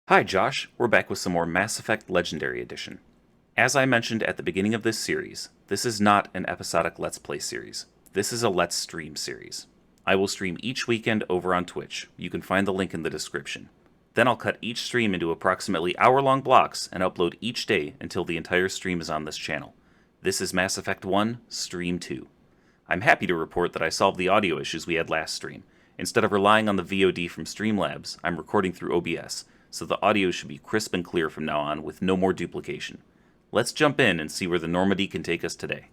Hi Josh, we're back with some more Mass Effect Legendary Edition. As I mentioned at the beginning of this series, this is not an episodic Let's Play series. This is a Let's Stream series. I will stream each weekend over on Twitch. You can find the link in the description. Then I'll cut each stream into approximately hour-long blocks and upload each day until the entire stream is on this channel. This is Mass Effect 1, Stream 2. I'm happy to report that I solved the audio issues we had last stream. Instead of relying on the VOD from Streamlabs, I'm recording through OBS, so the audio should be crisp and clear from now on with no more duplication. Let's jump in and see where the Normandy can take us today.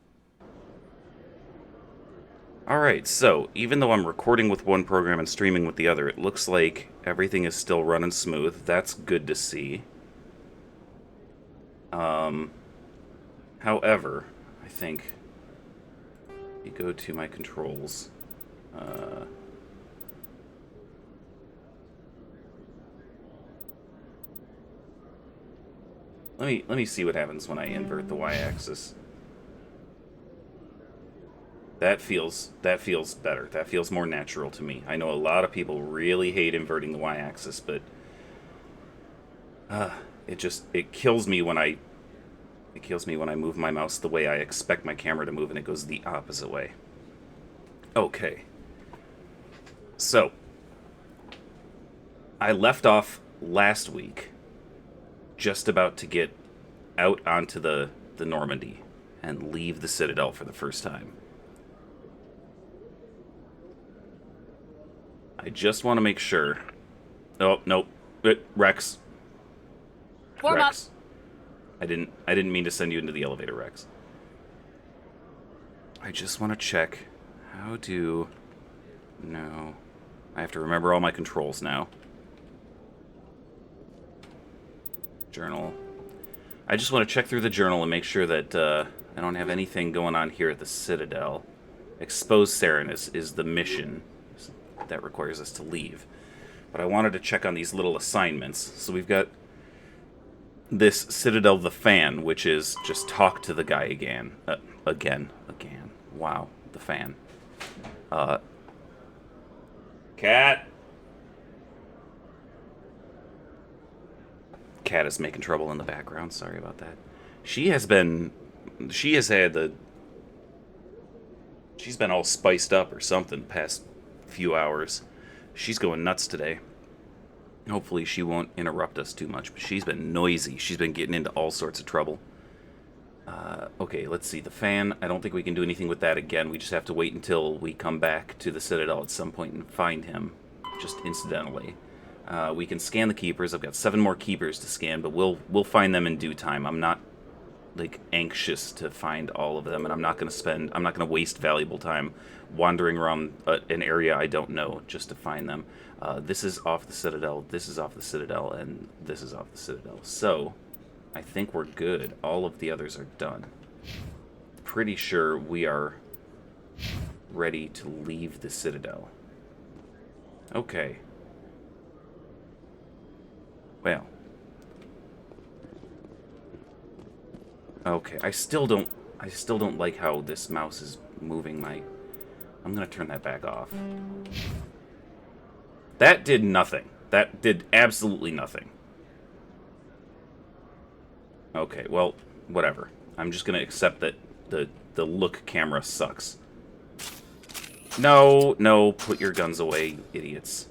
Alright, so even though I'm recording with one program and streaming with the other, it looks like everything is still running smooth. That's good to see. However, I think if you go to my controls, let me see what happens when I invert the y-axis. That feels better. That feels more natural to me. I know a lot of people really hate inverting the y-axis, but it kills me when I move my mouse the way I expect my camera to move and it goes the opposite way. Okay. So, I left off last week just about to get out onto the Normandy and leave the Citadel for the first time. I just want to make sure. Oh, nope. Rex. Form Rex. I didn't mean to send you into the elevator, Rex. I just want to check how to... No. I have to remember all my controls now. Journal. I just want to check through the journal and make sure that I don't have anything going on here at the Citadel. Expose Saren is the mission that requires us to leave. But I wanted to check on these little assignments. So we've got this Citadel the Fan, which is just talk to the guy again. Again. Wow, the fan. Cat! Cat is making trouble in the background. Sorry about that. She's been all spiced up or something the past few hours. She's going nuts today. Hopefully she won't interrupt us too much, but she's been noisy. She's been getting into all sorts of trouble. Okay, let's see. The fan, I don't think we can do anything with that again. We just have to wait until we come back to the Citadel at some point and find him, just incidentally. We can scan the keepers. I've got 7 more keepers to scan, but we'll find them in due time. I'm not like anxious to find all of them, and I'm not going to waste valuable time wandering around an area I don't know just to find them. This is off the Citadel, this is off the Citadel, and this is off the Citadel. So, I think we're good. All of the others are done. Pretty sure we are ready to leave the Citadel. Okay. Well. Okay, I still don't like how this mouse is moving my... I'm gonna turn that back off. That did nothing. That did absolutely nothing. Okay, well, whatever. I'm just gonna accept that the look camera sucks. No, put your guns away, idiots.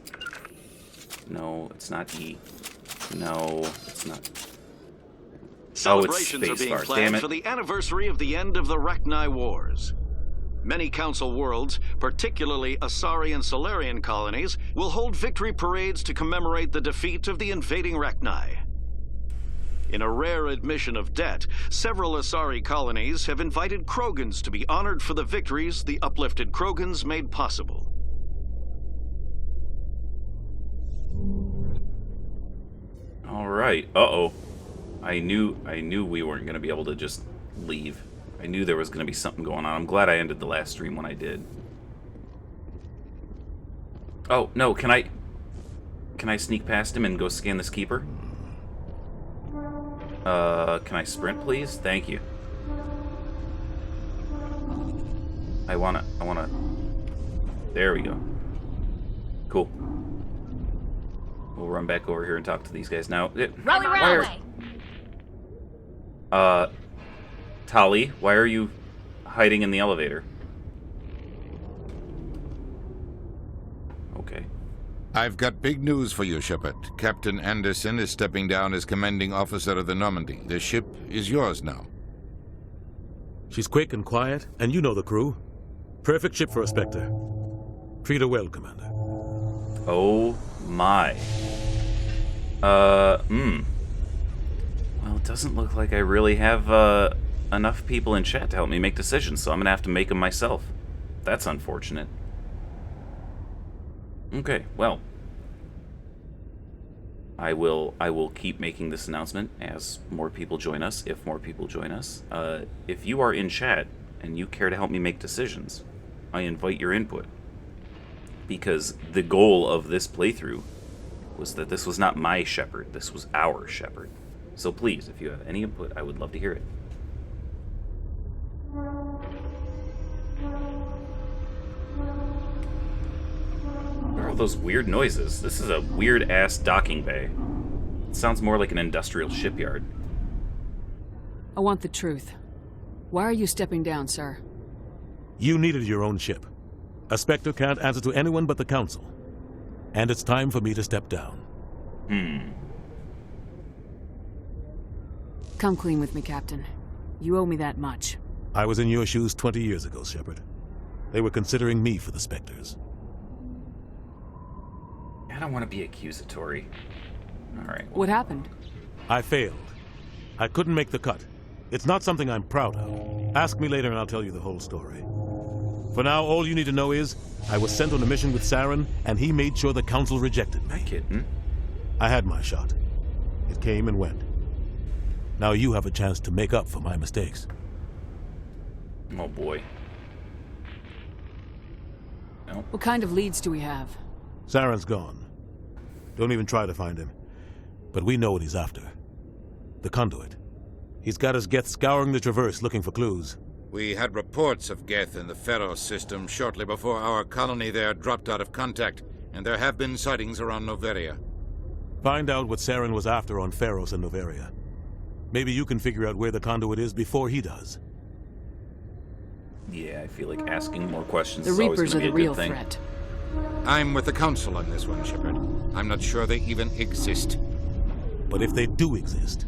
No, it's not E. No, it's not. Celebrations oh, it's are being Spacebar. planned for the anniversary of the end of the Rachni Wars. Many Council worlds, particularly Asari and Solarian colonies, will hold victory parades to commemorate the defeat of the invading Rachni. In a rare admission of debt, several Asari colonies have invited Krogans to be honored for the victories the uplifted Krogans made possible. All right. Uh-oh. I knew we weren't going to be able to just leave. I knew there was going to be something going on. I'm glad I ended the last stream when I did. Oh, no, can I sneak past him and go scan this keeper? Can I sprint, please? Thank you. I wanna... There we go. Cool. We'll run back over here and talk to these guys now. Rally railway. Tali, why are you hiding in the elevator? Okay. I've got big news for you, Shepard. Captain Anderson is stepping down as commanding officer of the Normandy. The ship is yours now. She's quick and quiet, and you know the crew. Perfect ship for a Spectre. Treat her well, Commander. Oh my. Well, it doesn't look like I really have enough people in chat to help me make decisions, so I'm gonna have to make them myself. That's unfortunate. Okay, well, I will keep making this announcement as more people join us, if more people join us. If you are in chat and you care to help me make decisions, I invite your input. Because the goal of this playthrough was that this was not my Shepard, this was our Shepard. So please, if you have any input, I would love to hear it. What are all those weird noises? This is a weird-ass docking bay. It sounds more like an industrial shipyard. I want the truth. Why are you stepping down, sir? You needed your own ship. A Spectre can't answer to anyone but the Council. And it's time for me to step down. Come clean with me, Captain. You owe me that much. I was in your shoes 20 years ago, Shepard. They were considering me for the Spectres. I don't want to be accusatory. Alright. What happened? I failed. I couldn't make the cut. It's not something I'm proud of. Ask me later and I'll tell you the whole story. For now, all you need to know is, I was sent on a mission with Saren, and he made sure the Council rejected me. Kitten. I had my shot. It came and went. Now you have a chance to make up for my mistakes. Oh boy. No. What kind of leads do we have? Saren's gone. Don't even try to find him. But we know what he's after. The conduit. He's got his Geth scouring the Traverse looking for clues. We had reports of Geth in the Pharos system shortly before our colony there dropped out of contact, and there have been sightings around Noveria. Find out what Saren was after on Pharos and Noveria. Maybe you can figure out where the conduit is before he does. Yeah, I feel like asking more questions The is always Reapers going are to the be a real good thing. threat. I'm with the Council on this one, Shepard. I'm not sure they even exist. But if they do exist,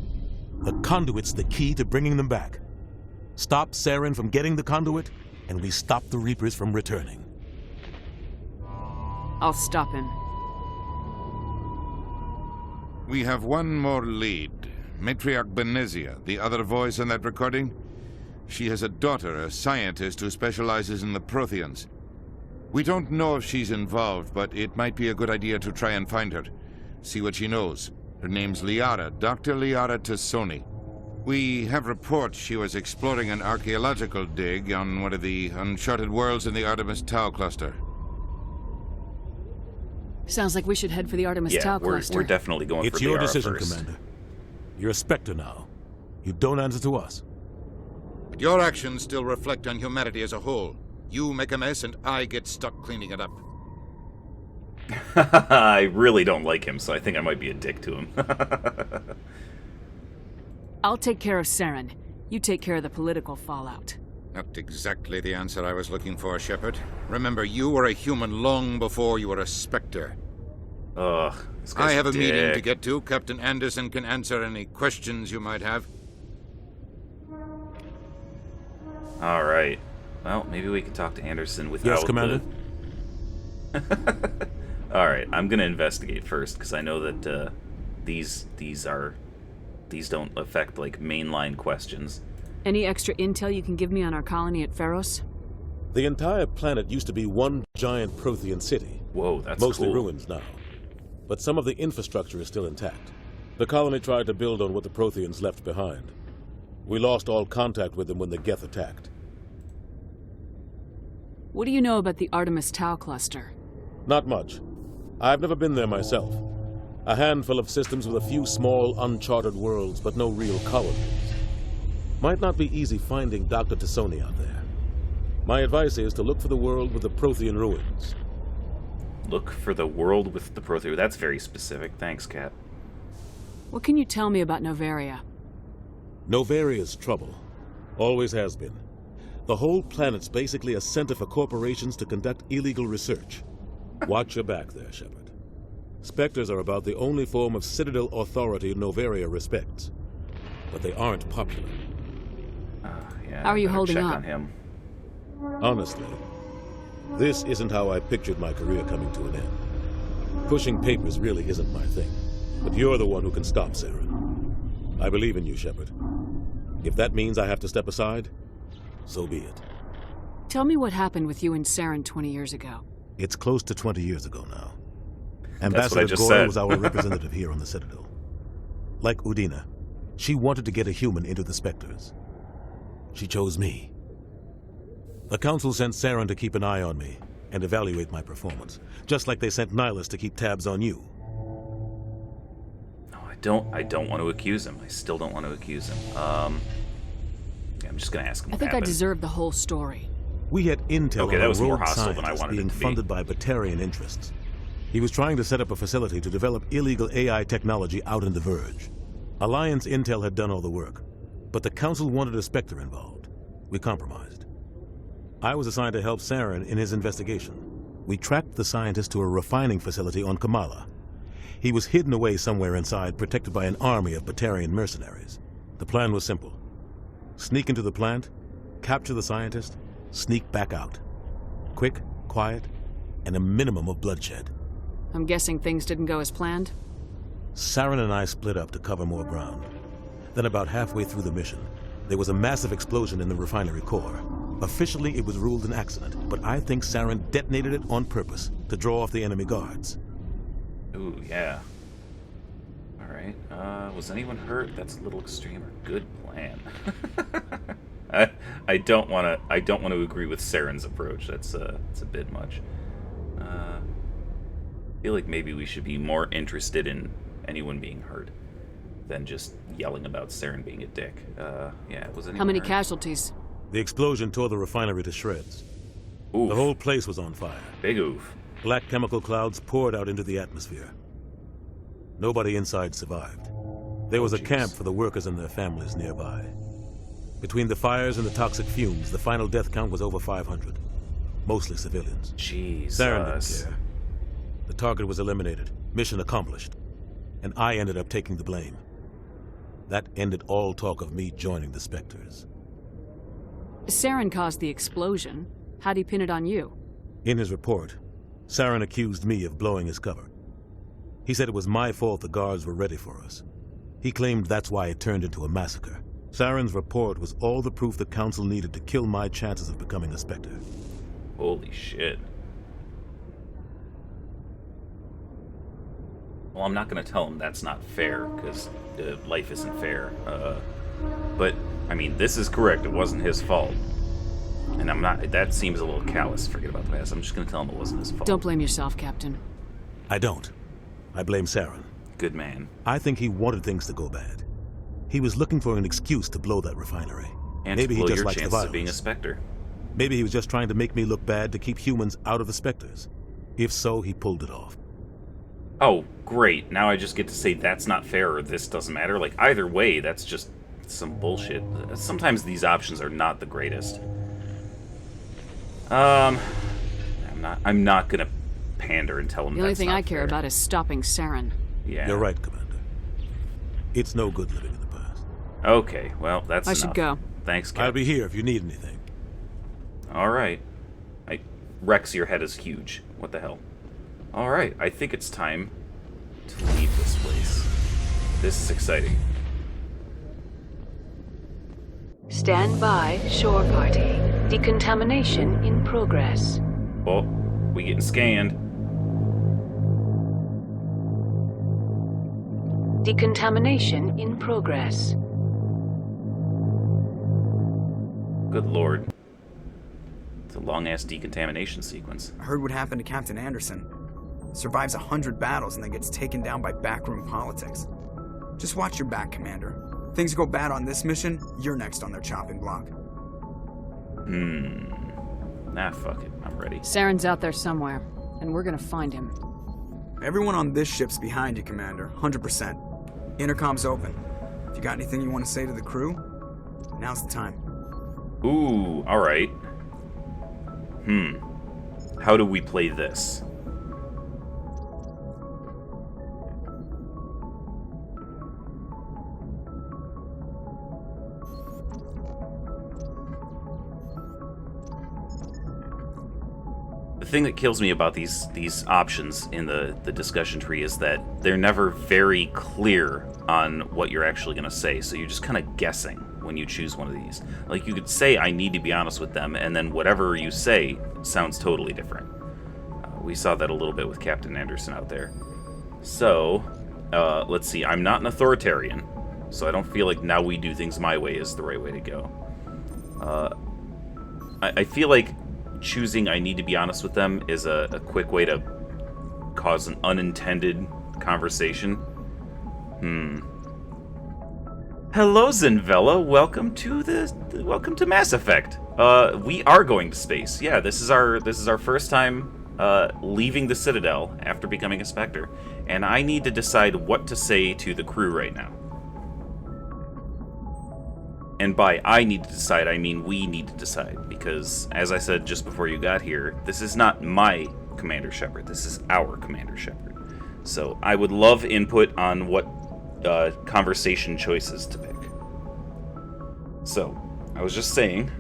the conduit's the key to bringing them back. Stop Saren from getting the conduit, and we stop the Reapers from returning. I'll stop him. We have one more lead. Matriarch Benezia, the other voice in that recording. She has a daughter, a scientist who specializes in the Protheans. We don't know if she's involved, but it might be a good idea to try and find her. See what she knows. Her name's Liara, Dr. Liara Tassoni. We have reports she was exploring an archaeological dig on one of the uncharted worlds in the Artemis Tau cluster. Sounds like we should head for the Artemis Tau cluster. We're definitely going It's for your Liara decision, first. Commander. You're a Spectre now. You don't answer to us. But your actions still reflect on humanity as a whole. You make a mess and I get stuck cleaning it up. I really don't like him, so I think I might be a dick to him. I'll take care of Saren. You take care of the political fallout. Not exactly the answer I was looking for, Shepard. Remember, you were a human long before you were a Spectre. Ugh, this guy's I have a meeting dick. to get to. Captain Anderson can answer any questions you might have. All right. Well, maybe we can talk to Anderson without Yes, Commander? All right, I'm gonna investigate first because I know that these don't affect like mainline questions. Any extra intel you can give me on our colony at Pharos? The entire planet used to be one giant Prothean city. Whoa, that's Mostly cool. ruins now. But some of the infrastructure is still intact. The colony tried to build on what the Protheans left behind. We lost all contact with them when the Geth attacked. What do you know about the Artemis Tau cluster? Not much. I've never been there myself. A handful of systems with a few small, uncharted worlds, but no real colonies. Might not be easy finding Dr. Tassoni out there. My advice is to look for the world with the Prothean ruins. Look for the world with the Protheus. That's very specific. Thanks, Cap. What can you tell me about Novaria? Novaria's trouble. Always has been. The whole planet's basically a center for corporations to conduct illegal research. Watch your back there, Shepard. Spectres are about the only form of Citadel authority Novaria respects. But they aren't popular. Yeah, How are you better holding check up? on him. Honestly, this isn't how I pictured my career coming to an end. Pushing papers really isn't my thing. But you're the one who can stop Saren. I believe in you, Shepard. If that means I have to step aside, so be it. Tell me what happened with you and Saren 20 years ago. It's close to 20 years ago now. That's what I Ambassador just Gore said. was our representative here on the Citadel. Like Udina, she wanted to get a human into the Spectres. She chose me. The Council sent Saren to keep an eye on me and evaluate my performance, just like they sent Nihilus to keep tabs on you. No, I don't want to accuse him. I still don't want to accuse him. Yeah, I'm just gonna ask him I what think I happened. deserve the whole story. We had intel Okay, on that a was more rogue hostile than I scientist wanted it being to be. funded by Batarian interests. He was trying to set up a facility to develop illegal AI technology out in the Verge. Alliance intel had done all the work, but the Council wanted a Spectre involved. We compromised. I was assigned to help Saren in his investigation. We tracked the scientist to a refining facility on Kamala. He was hidden away somewhere inside, protected by an army of Batarian mercenaries. The plan was simple. Sneak into the plant, capture the scientist, sneak back out. Quick, quiet, and a minimum of bloodshed. I'm guessing things didn't go as planned? Saren and I split up to cover more ground. Then about halfway through the mission, there was a massive explosion in the refinery core. Officially, it was ruled an accident, but I think Saren detonated it on purpose to draw off the enemy guards. Ooh, yeah. Alright, was anyone hurt? That's a little extreme. Or good plan. I don't want to agree with Saren's approach. That's it's a bit much. I feel like maybe we should be more interested in anyone being hurt than just yelling about Saren being a dick. Yeah, was anyone How many hurt? casualties? The explosion tore the refinery to shreds. Oof. The whole place was on fire. Big oof. Black chemical clouds poured out into the atmosphere. Nobody inside survived. There was a jeez. camp for the workers and their families nearby. Between the fires and the toxic fumes, the final death count was over 500. Mostly civilians. Jesus. Saren didn't care. The target was eliminated. Mission accomplished. And I ended up taking the blame. That ended all talk of me joining the Spectres. Saren caused the explosion. How'd he pin it on you? In his report, Saren accused me of blowing his cover. He said it was my fault the guards were ready for us. He claimed that's why it turned into a massacre. Saren's report was all the proof the Council needed to kill my chances of becoming a Spectre. Holy shit. Well, I'm not going to tell him that's not fair, because life isn't fair. But, I mean, this is correct. It wasn't his fault. And I'm not... That seems a little callous. Forget about the past. I'm just going to tell him it wasn't his fault. Don't blame yourself, Captain. I don't. I blame Saren. Good man. I think he wanted things to go bad. He was looking for an excuse to blow that refinery. And Maybe to he blow just your likes the chances violence. of being a Spectre. Maybe he was just trying to make me look bad to keep humans out of the Spectres. If so, he pulled it off. Oh, great. Now I just get to say that's not fair or this doesn't matter. Like, either way, that's just some bullshit. Sometimes these options are not the greatest. I'm not gonna pander and tell him The only that's thing not I care fair. about is stopping Saren. Yeah. You're right, Commander. It's no good living in the past. Okay, well, that's I enough. should go. Thanks, I'll Cap. be here if you need anything. All right. Rex, your head is huge. What the hell? All right, I think it's time to leave this place. This is exciting. Stand by, shore party. Decontamination in progress. Oh, we getting scanned. Decontamination in progress. Good lord. It's a long-ass decontamination sequence. I heard what happened to Captain Anderson. Survives 100 battles and then gets taken down by backroom politics. Just watch your back, Commander. Things go bad on this mission, you're next on their chopping block. Nah, fuck it. I'm ready. Saren's out there somewhere. and we're gonna find him. Everyone on this ship's behind you, Commander. 100%. Intercom's open. If you got anything you want to say to the crew, now's the time. Ooh, alright. How do we play this? The thing that kills me about these options in the discussion tree is that they're never very clear on what you're actually going to say, so you're just kind of guessing when you choose one of these. Like, you could say, I need to be honest with them, and then whatever you say sounds totally different. We saw that a little bit with Captain Anderson out there. So, let's see. I'm not an authoritarian, so I don't feel like now we do things my way is the right way to go. I feel like choosing I need to be honest with them is a quick way to cause an unintended conversation. Hello, Zinvella. Welcome to Mass Effect. We are going to space. Yeah, this is our first time leaving the Citadel after becoming a Spectre, and I need to decide what to say to the crew right now. And by I need to decide, I mean we need to decide, because, as I said just before you got here, this is not my Commander Shepard, this is our Commander Shepard. So I would love input on what conversation choices to pick. So, I was just saying,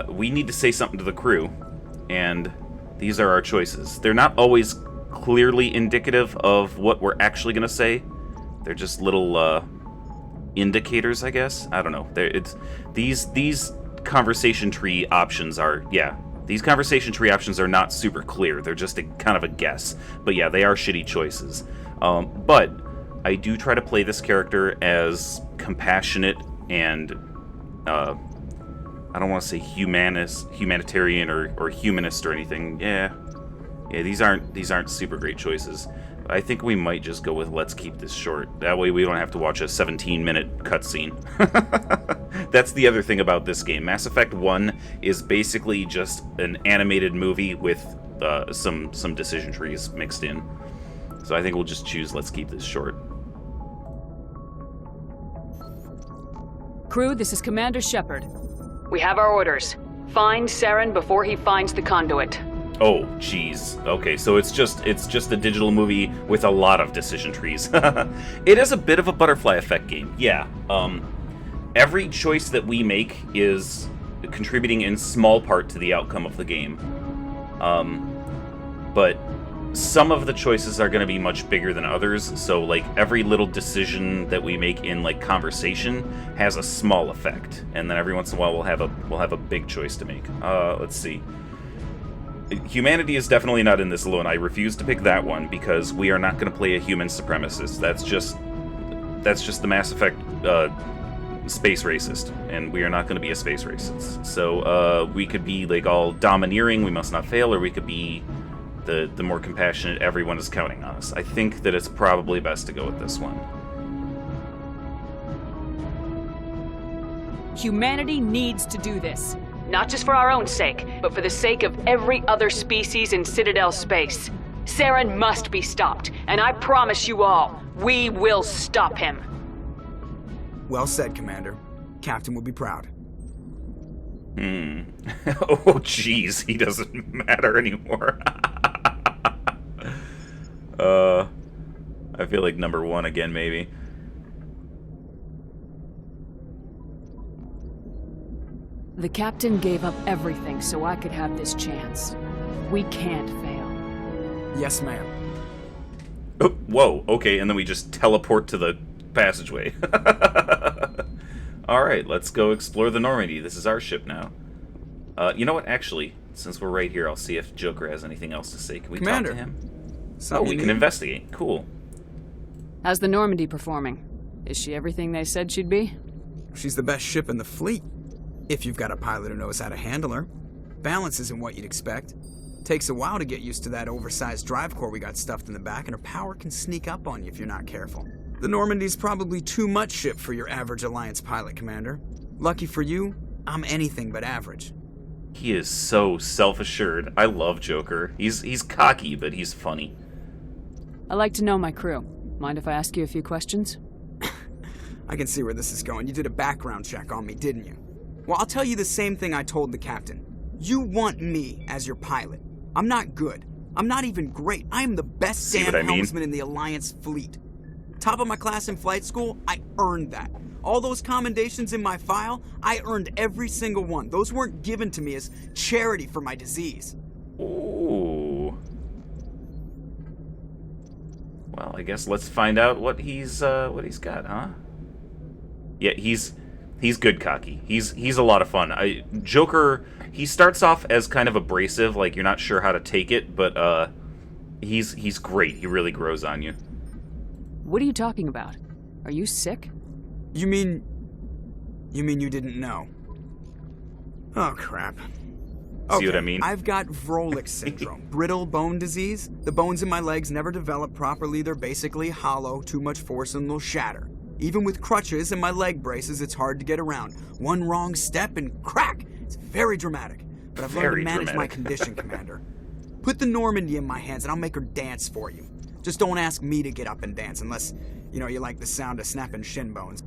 we need to say something to the crew, and these are our choices. They're not always clearly indicative of what we're actually going to say. They're just little indicators, I guess. I don't know. These conversation tree options are, these conversation tree options are not super clear. They're just kind of a guess. But yeah, they are shitty choices. But I do try to play this character as compassionate and I don't want to say humanitarian or humanist or anything. Yeah, these aren't super great choices. I think we might just go with let's keep this short. That way we don't have to watch a 17-minute cutscene. That's the other thing about this game. Mass Effect 1 is basically just an animated movie with some decision trees mixed in. So I think we'll just choose let's keep this short. Crew, this is Commander Shepard. We have our orders. Find Saren before he finds the conduit. Oh, jeez. Okay, so it's just a digital movie with a lot of decision trees. It is a bit of a butterfly effect game. Yeah. Every choice that we make is contributing in small part to the outcome of the game. But some of the choices are going to be much bigger than others. So, like, every little decision that we make in, like, conversation has a small effect, and then every once in a while we'll have a big choice to make. Let's see. Humanity is definitely not in this alone. I refuse to pick that one because we are not going to play a human supremacist. That's just the Mass Effect space racist, and we are not going to be a space racist. So we could be like all domineering, we must not fail, or we could be the more compassionate, everyone is counting on us. I think that it's probably best to go with this one. Humanity needs to do this. Not just for our own sake, but for the sake of every other species in Citadel space. Saren must be stopped, and I promise you all, we will stop him. Well said, Commander. Captain will be proud. Oh, jeez, he doesn't matter anymore. I feel like number one again, maybe. The captain gave up everything so I could have this chance. We can't fail. Yes, ma'am. Oh, whoa, okay, and then we just teleport to the passageway. Alright, let's go explore the Normandy. This is our ship now. You know what, actually, since we're right here, I'll see if Joker has anything else to say. Can we Commander, talk to him? something We you can need? investigate. Cool. How's the Normandy performing? Is she everything they said she'd be? She's the best ship in the fleet. If you've got a pilot who knows how to handle her. Balance isn't what you'd expect. Takes a while to get used to that oversized drive core we got stuffed in the back, and her power can sneak up on you if you're not careful. The Normandy's probably too much ship for your average Alliance pilot, Commander. Lucky for you, I'm anything but average. He is so self-assured. I love Joker. He's cocky, but he's funny. I like to know my crew. Mind if I ask you a few questions? I can see where this is going. You did a background check on me, didn't you? Well, I'll tell you the same thing I told the captain. You want me as your pilot. I'm not good. I'm not even great. I am the best damn helmsman in the Alliance fleet. Top of my class in flight school, I earned that. All those commendations in my file, I earned every single one. Those weren't given to me as charity for my disease. Ooh. Well, I guess let's find out what he's got, huh? Yeah, he's good cocky. He's a lot of fun. Joker, he starts off as kind of abrasive, like you're not sure how to take it, but he's great. He really grows on you. What are you talking about? Are you sick? You mean you didn't know? Oh, crap. Okay, see what I mean? I've got Vrolik's syndrome, brittle bone disease. The bones in my legs never develop properly. They're basically hollow, too much force and they'll shatter. Even with crutches and my leg braces, it's hard to get around. One wrong step and crack! It's very dramatic. But I've learned to manage my condition, Commander. Put the Normandy in my hands and I'll make her dance for you. Just don't ask me to get up and dance unless, you like the sound of snapping shin bones.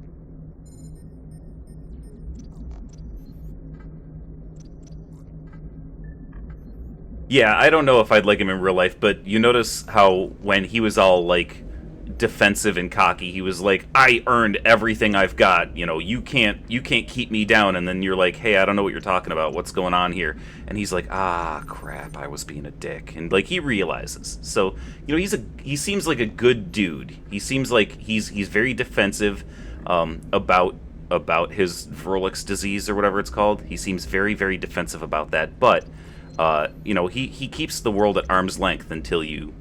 Yeah, I don't know if I'd like him in real life, but you notice how when he was all, like, defensive and cocky, he was like, I earned everything I've got, you can't keep me down, and then you're like, hey, I don't know what you're talking about, what's going on here? And he's like, ah, crap, I was being a dick. And, like, he realizes. So, he seems like a good dude. He seems like he's very defensive about his Vrolik's disease or whatever it's called. He seems very, very defensive about that, but he keeps the world at arm's length until you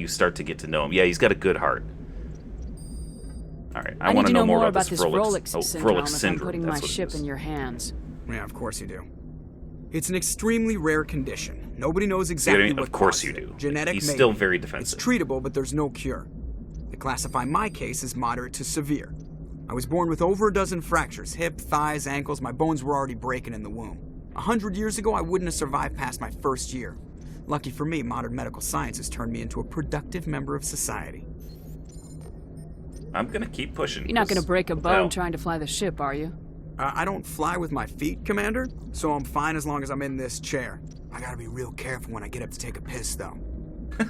start to get to know him. Yeah, he's got a good heart. All right, I want to know more about this Vrolik's syndrome. I'm putting my ship in your hands. Yeah, of course you do. It's an extremely rare condition. Nobody knows exactly what Of course caused you do. it. Genetic, He's maybe. still very defensive. It's treatable, but there's no cure. They classify my case as moderate to severe. I was born with over a dozen fractures, hip, thighs, ankles. My bones were already breaking in the womb. 100 years ago, I wouldn't have survived past my first year. Lucky for me, modern medical science has turned me into a productive member of society. I'm gonna keep pushing. You're not gonna break a bone trying to fly the ship, are you? I don't fly with my feet, Commander, so I'm fine as long as I'm in this chair. I gotta be real careful when I get up to take a piss, though.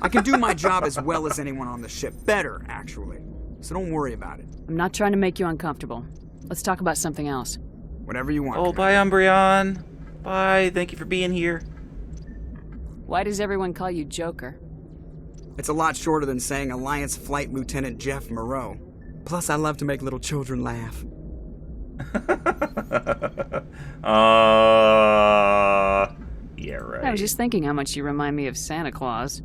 I can do my job as well as anyone on the ship. Better, actually. So don't worry about it. I'm not trying to make you uncomfortable. Let's talk about something else. Whatever you want, Oh, bye, Umbreon. Bye, thank you for being here. Why does everyone call you Joker? It's a lot shorter than saying Alliance Flight Lieutenant Jeff Moreau. Plus, I love to make little children laugh. Yeah, right. I was just thinking how much you remind me of Santa Claus.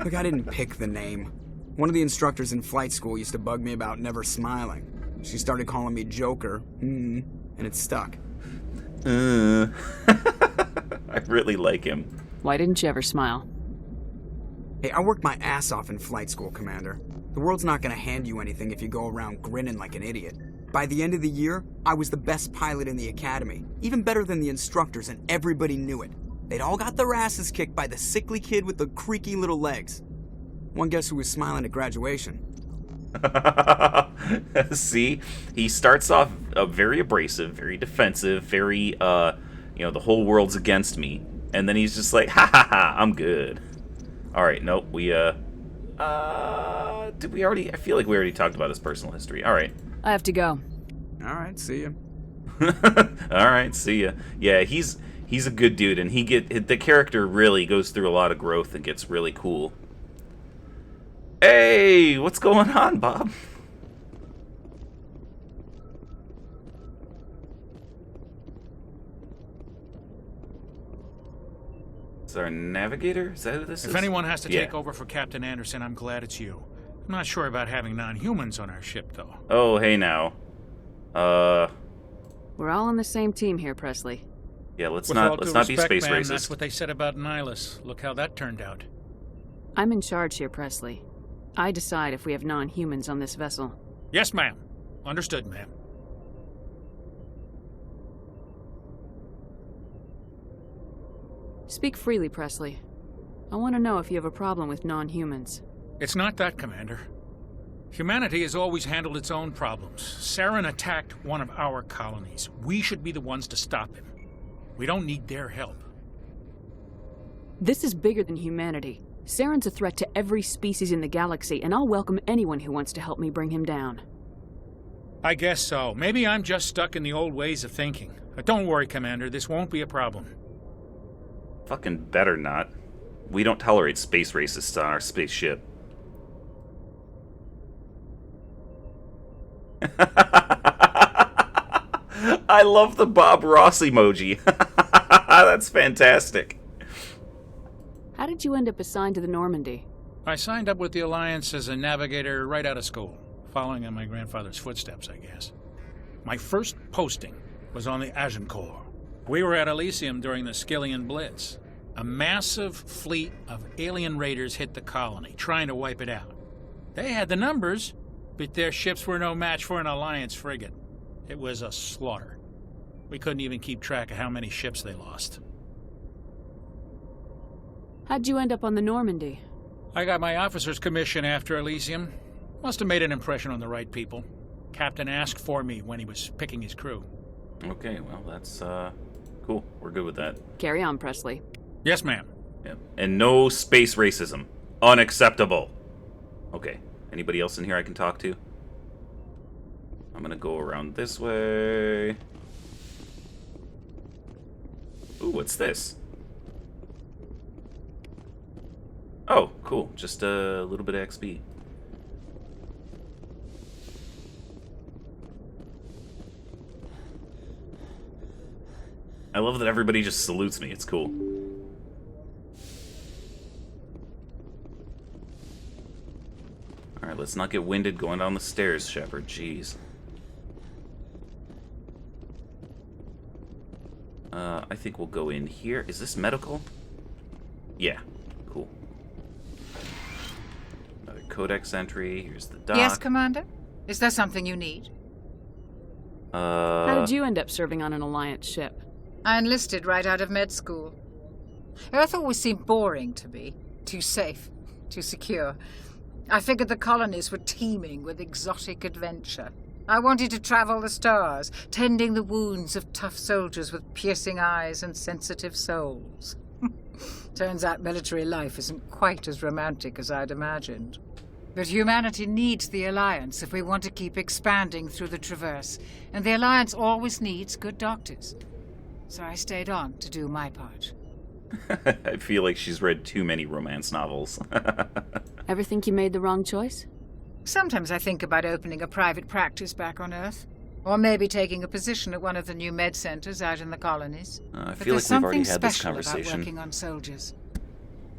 Look, I didn't pick the name. One of the instructors in flight school used to bug me about never smiling. She started calling me Joker, and it stuck. I really like him. Why didn't you ever smile? Hey, I worked my ass off in flight school, Commander. The world's not gonna hand you anything if you go around grinning like an idiot. By the end of the year, I was the best pilot in the academy. Even better than the instructors, and everybody knew it. They'd all got their asses kicked by the sickly kid with the creaky little legs. One guess who was smiling at graduation? See? He starts off very abrasive, very defensive, very, the whole world's against me. And then he's just like, ha ha ha, I'm good. Alright, nope, did we already? I feel like we already talked about his personal history. Alright. I have to go. Alright, see ya. Alright, see ya. Yeah, he's a good dude, and the character really goes through a lot of growth and gets really cool. Hey, what's going on, Bob? Is our navigator? Is that who this is? If anyone has to take over for Captain Anderson, I'm glad it's you. I'm not sure about having non-humans on our ship, though. Oh, hey now. We're all on the same team here, Presley. Yeah, let's With not be respect, space ma'am, racist. That's what they said about Nihilus. Look how that turned out. I'm in charge here, Presley. I decide if we have non-humans on this vessel. Yes, ma'am. Understood, ma'am. Speak freely, Presley. I want to know if you have a problem with non-humans. It's not that, Commander. Humanity has always handled its own problems. Saren attacked one of our colonies. We should be the ones to stop him. We don't need their help. This is bigger than humanity. Saren's a threat to every species in the galaxy, and I'll welcome anyone who wants to help me bring him down. I guess so. Maybe I'm just stuck in the old ways of thinking. But don't worry, Commander. This won't be a problem. Fucking better not. We don't tolerate space racists on our spaceship. I love the Bob Ross emoji. That's fantastic. How did you end up assigned to the Normandy? I signed up with the Alliance as a navigator right out of school, following in my grandfather's footsteps, I guess. My first posting was on the Agincourt. We were at Elysium during the Skillian Blitz. A massive fleet of alien raiders hit the colony, trying to wipe it out. They had the numbers, but their ships were no match for an Alliance frigate. It was a slaughter. We couldn't even keep track of how many ships they lost. How'd you end up on the Normandy? I got my officer's commission after Elysium. Must have made an impression on the right people. Captain asked for me when he was picking his crew. Okay, well, that's, cool. We're good with that. Carry on, Presley. Yes, ma'am. Yeah. And no space racism. Unacceptable. Okay. Anybody else in here I can talk to? I'm gonna go around this way. Ooh, what's this? Oh, cool. Just a little bit of XP. I love that everybody just salutes me. It's cool. Alright, let's not get winded going down the stairs, Shepard. Jeez. I think we'll go in here. Is this medical? Yeah. Cool. Another codex entry. Here's the dock. Yes, Commander? Is there something you need? How did you end up serving on an Alliance ship? I enlisted right out of med school. Earth always seemed boring to me. Too safe, too secure. I figured the colonies were teeming with exotic adventure. I wanted to travel the stars, tending the wounds of tough soldiers with piercing eyes and sensitive souls. Turns out military life isn't quite as romantic as I'd imagined. But humanity needs the Alliance if we want to keep expanding through the Traverse, and the Alliance always needs good doctors. So I stayed on to do my part. I feel like she's read too many romance novels. Ever think you made the wrong choice? Sometimes I think about opening a private practice back on Earth. Or maybe taking a position at one of the new med centers out in the colonies. I But feel there's like we've already something had this special about conversation. working on soldiers.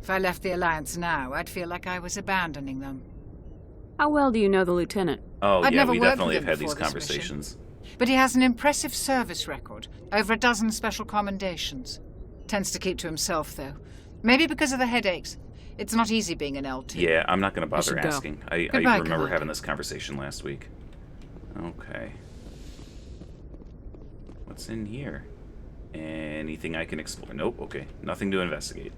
If I left the Alliance now, I'd feel like I was abandoning them. How well do you know the lieutenant? Oh, I'd yeah, never we worked definitely with have him had these before this conversations. But he has an impressive service record, over a dozen special commendations. Tends to keep to himself, though. Maybe because of the headaches. It's not easy being an LT. Yeah, I'm not going to bother should go. asking. I Goodbye, remember Commander. having this conversation last week. Okay. What's in here? Anything I can explore? Nope, okay. Nothing to investigate.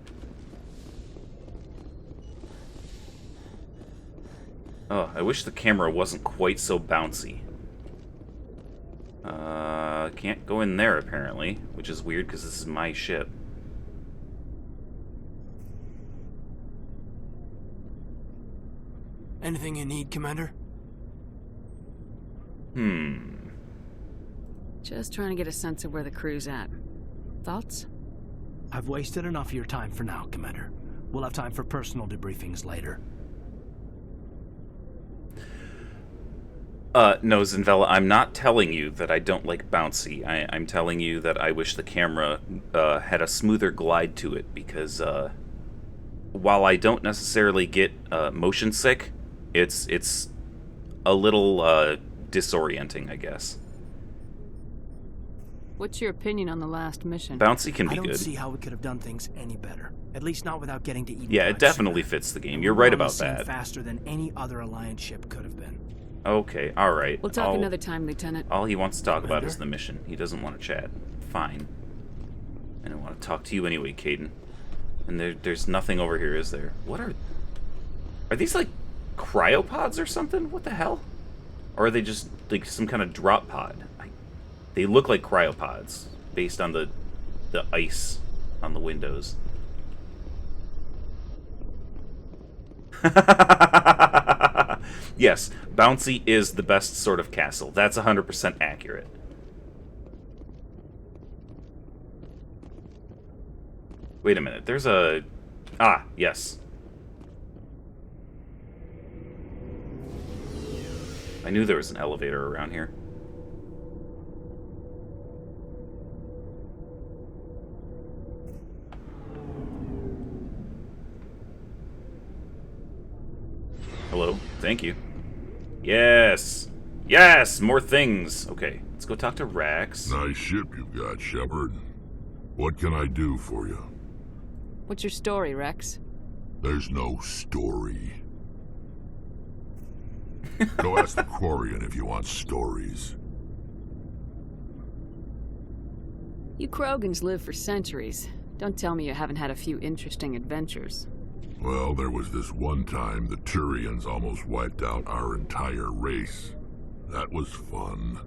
Oh, I wish the camera wasn't quite so bouncy. Can't go in there, apparently, which is weird because this is my ship. Anything you need, Commander? Just trying to get a sense of where the crew's at. Thoughts? I've wasted enough of your time for now, Commander. We'll have time for personal debriefings later. No, Zinvella, I'm not telling you that I don't like bouncy. I'm telling you that I wish the camera had a smoother glide to it, because while I don't necessarily get motion sick, it's a little disorienting, I guess. What's your opinion on the last mission? Bouncy can I be don't good. see how we could have done things any better. At least not without getting to Eden. Yeah, it definitely fits the game. You're right about that. Faster than any other Alliance ship could have been. Okay, alright. We'll talk another time, Lieutenant. All he wants to talk about Commander? is the mission. He doesn't want to chat. Fine. I don't want to talk to you anyway, Caden. And there's nothing over here, is there? What are these, like, cryopods or something? What the hell? Or are they just, like, some kind of drop pod? They look like cryopods, based on the ice on the windows. Yes, bouncy is the best sort of castle. That's 100% accurate. Wait a minute, there's a... Ah, yes. I knew there was an elevator around here. Hello, thank you. Yes! Yes! More things! Okay, let's go talk to Rex. Nice ship you've got, Shepard. What can I do for you? What's your story, Rex? There's no story. Go ask the Quarian if you want stories. You Krogans live for centuries. Don't tell me you haven't had a few interesting adventures. Well, there was this one time the Turians almost wiped out our entire race. That was fun.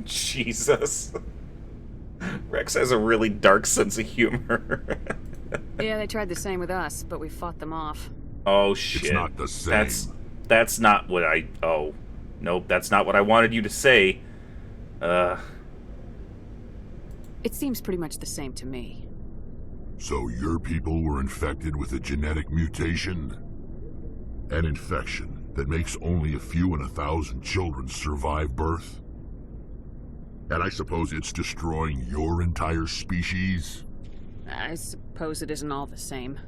Jesus. Rex has a really dark sense of humor. Yeah, they tried the same with us, but we fought them off. Oh, shit. It's not the same. That's not what I... Oh. Nope, that's not what I wanted you to say. It seems pretty much the same to me. So your people were infected with a genetic mutation? An infection that makes only a few in 1,000 children survive birth? And I suppose it's destroying your entire species? I suppose it isn't all the same.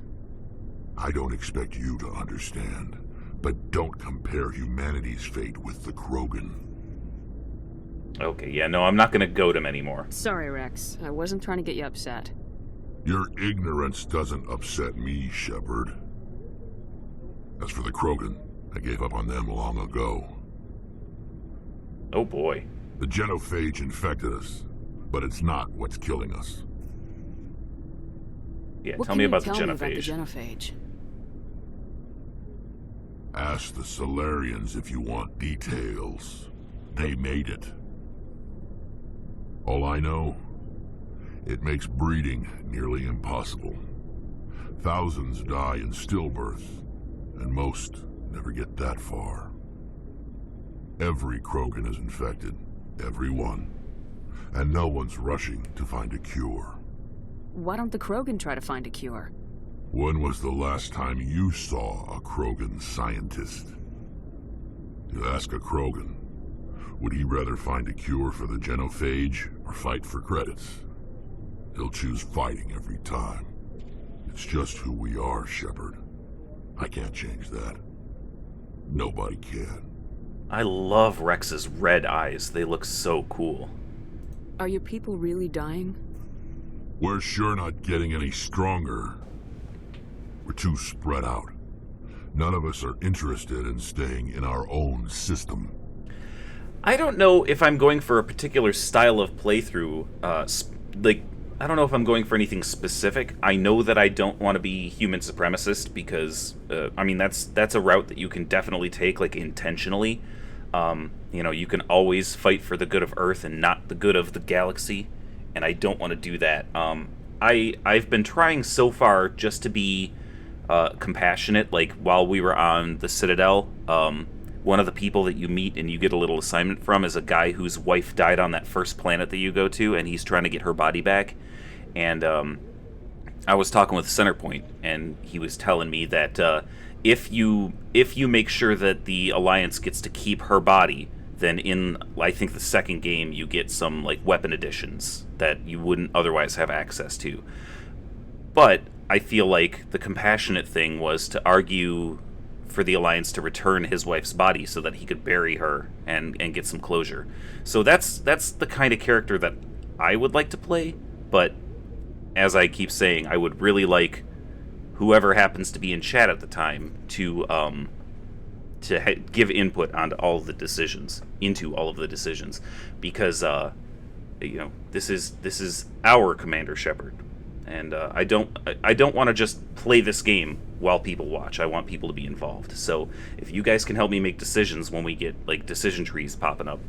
I don't expect you to understand, but don't compare humanity's fate with the Krogan. Okay, yeah, no, I'm not gonna goad him anymore. Sorry, Rex. I wasn't trying to get you upset. Your ignorance doesn't upset me, Shepard. As for the Krogan, I gave up on them long ago. Oh boy. The genophage infected us, but it's not what's killing us. Yeah, What tell can me you about tell the me about the genophage. genophage? Ask the Solarians if you want details. They made it. All I know, it makes breeding nearly impossible. Thousands die in stillbirth, and most never get that far. Every Krogan is infected, every one, and no one's rushing to find a cure. Why don't the Krogan try to find a cure? When was the last time you saw a Krogan scientist? You ask a Krogan, would he rather find a cure for the genophage or fight for credits? He'll choose fighting every time. It's just who we are, Shepard. I can't change that. Nobody can. I love Rex's red eyes. They look so cool. Are your people really dying? We're sure not getting any stronger. We're too spread out. None of us are interested in staying in our own system. I don't know if I'm going for a particular style of playthrough. I don't know if I'm going for anything specific. I know that I don't want to be human supremacist because, I mean, that's a route that you can definitely take, like, intentionally. You know, you can always fight for the good of Earth and not the good of the galaxy, and I don't want to do that. I've been trying so far just to be compassionate. Like, while we were on the Citadel, one of the people that you meet and you get a little assignment from is a guy whose wife died on that first planet that you go to, and he's trying to get her body back. And I was talking with Centerpoint, and he was telling me that if you make sure that the Alliance gets to keep her body, then in, I think, the second game you get some, like, weapon additions that you wouldn't otherwise have access to. But I feel like the compassionate thing was to argue for the Alliance to return his wife's body so that he could bury her and get some closure. So that's the kind of character that I would like to play, but as I keep saying, I would really like whoever happens to be in chat at the time to give input onto all of the decisions, because this is our Commander Shepard, and I don't want to just play this game while people watch. I want people to be involved. So if you guys can help me make decisions when we get like decision trees popping up,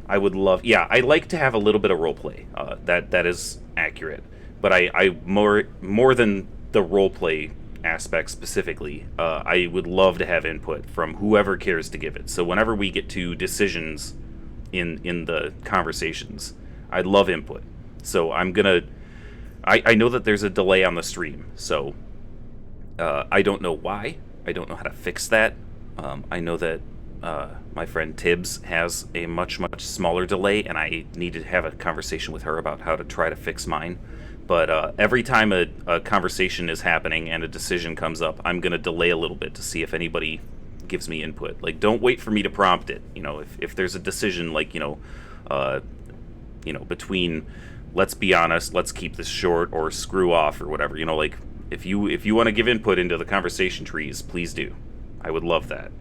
I would love. Yeah, I like to have a little bit of role play. That is accurate, but I more than the role play aspect specifically, I would love to have input from whoever cares to give it. So whenever we get to decisions in the conversations, I'd love input. So I know that there's a delay on the stream, so I don't know why. I don't know how to fix that. I know that my friend Tibbs has a much smaller delay, and I need to have a conversation with her about how to try to fix mine. But every time a conversation is happening and a decision comes up, I'm going to delay a little bit to see if anybody gives me input. Like, don't wait for me to prompt it. If there's a decision, like, between let's be honest, let's keep this short, or screw off, or whatever. Like, if you want to give input into the conversation trees, please do. I would love that.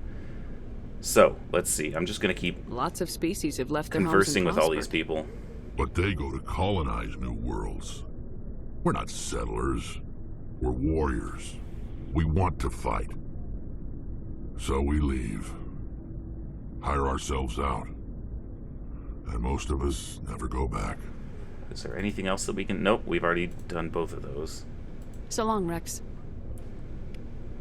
So, let's see. I'm just going to keep Lots of species have left their homes conversing and with all these prospered. people. But they go to colonize new worlds. We're not settlers. We're warriors. We want to fight. So we leave. Hire ourselves out. And most of us never go back. Is there anything else that we can... Nope, we've already done both of those. So long, Rex.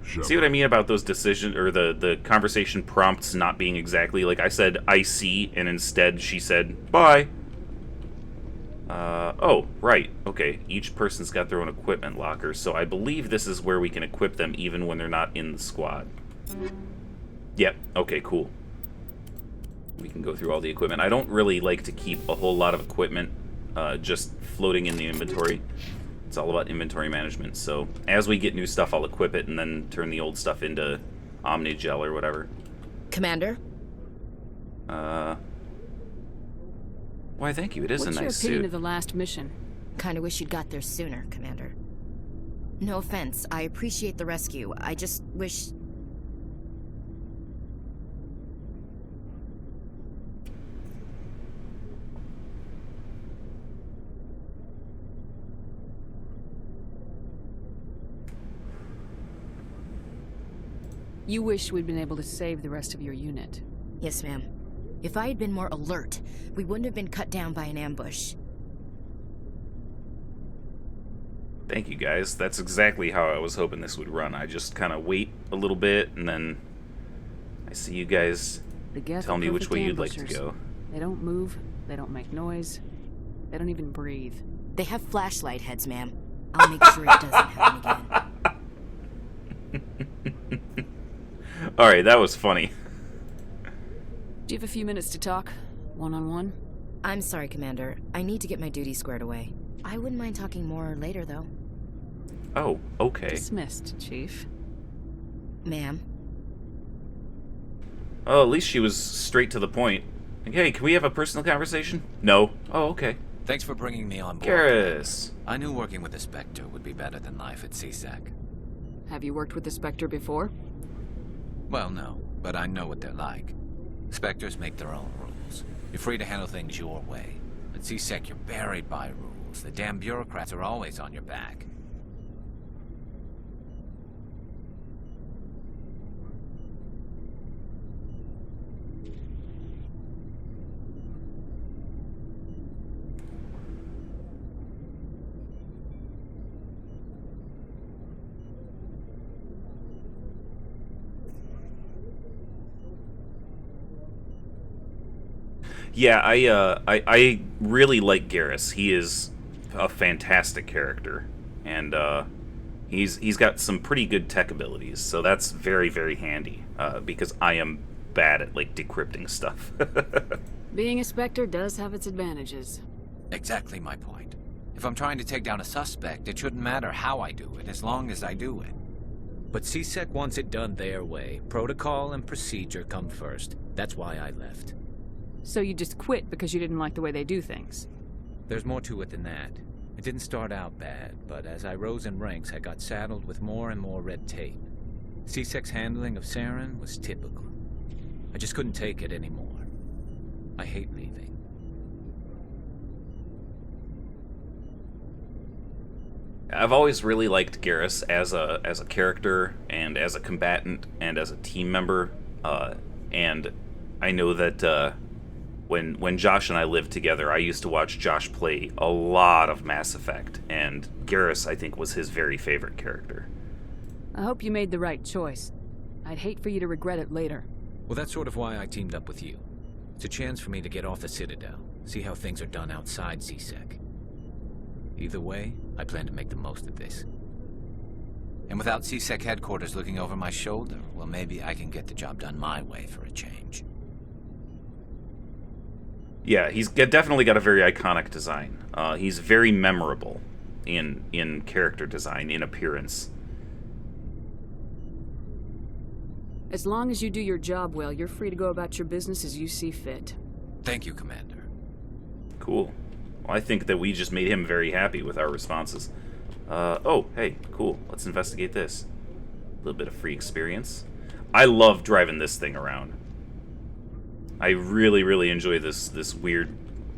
Shepard. See what I mean about those decision or the conversation prompts not being exactly like I said I see, and instead she said bye. Oh, right. Okay. Each person's got their own equipment locker, so I believe this is where we can equip them even when they're not in the squad. Yep. Okay, cool. We can go through all the equipment. I don't really like to keep a whole lot of equipment just floating in the inventory. It's all about inventory management, so as we get new stuff, I'll equip it and then turn the old stuff into Omnigel or whatever. Commander? Why, thank you. It is a nice suit. What's your opinion of the last mission? Kinda wish you'd got there sooner, Commander. No offense, I appreciate the rescue. I just wish... You wish we'd been able to save the rest of your unit. Yes, ma'am. If I had been more alert, we wouldn't have been cut down by an ambush. Thank you, guys. That's exactly how I was hoping this would run. I just kind of wait a little bit, and then I see you guys tell me which way you'd like to go. They don't move, they don't make noise, they don't even breathe. They have flashlight heads, ma'am. I'll make sure it doesn't happen again. Alright, that was funny. Do you have a few minutes to talk? One-on-one? I'm sorry, Commander. I need to get my duty squared away. I wouldn't mind talking more later, though. Oh, okay. Dismissed, Chief. Ma'am? Oh, at least she was straight to the point. Like, hey, can we have a personal conversation? No. Oh, okay. Thanks for bringing me on board. Garrus. I knew working with the Spectre would be better than life at CSEC. Have you worked with the Spectre before? Well, no, but I know what they're like. Spectres make their own rules. You're free to handle things your way. At CSEC, you're buried by rules. The damn bureaucrats are always on your back. Yeah, I really like Garrus. He is a fantastic character, and he's got some pretty good tech abilities. So that's very, very handy because I am bad at like decrypting stuff. Being a Spectre does have its advantages. Exactly my point. If I'm trying to take down a suspect, it shouldn't matter how I do it, as long as I do it. But CSEC wants it done their way. Protocol and procedure come first. That's why I left. So you just quit because you didn't like the way they do things? There's more to it than that. It didn't start out bad, but as I rose in ranks, I got saddled with more and more red tape. CSEC's handling of Saren was typical. I just couldn't take it anymore. I hate leaving. I've always really liked Garrus as a character and as a combatant and as a team member, and I know that when Josh and I lived together, I used to watch Josh play a lot of Mass Effect, and Garrus, I think, was his very favorite character. I hope you made the right choice. I'd hate for you to regret it later. Well, that's sort of why I teamed up with you. It's a chance for me to get off the Citadel, see how things are done outside C-Sec. Either way, I plan to make the most of this. And without C-Sec headquarters looking over my shoulder, well, maybe I can get the job done my way for a change. Yeah, he's definitely got a very iconic design. He's very memorable in character design, in appearance. As long as you do your job well, you're free to go about your business as you see fit. Thank you, Commander. Cool. Well, I think that we just made him very happy with our responses. Oh, hey, cool. Let's investigate this. A little bit of free experience. I love driving this thing around. I really, really enjoy this weird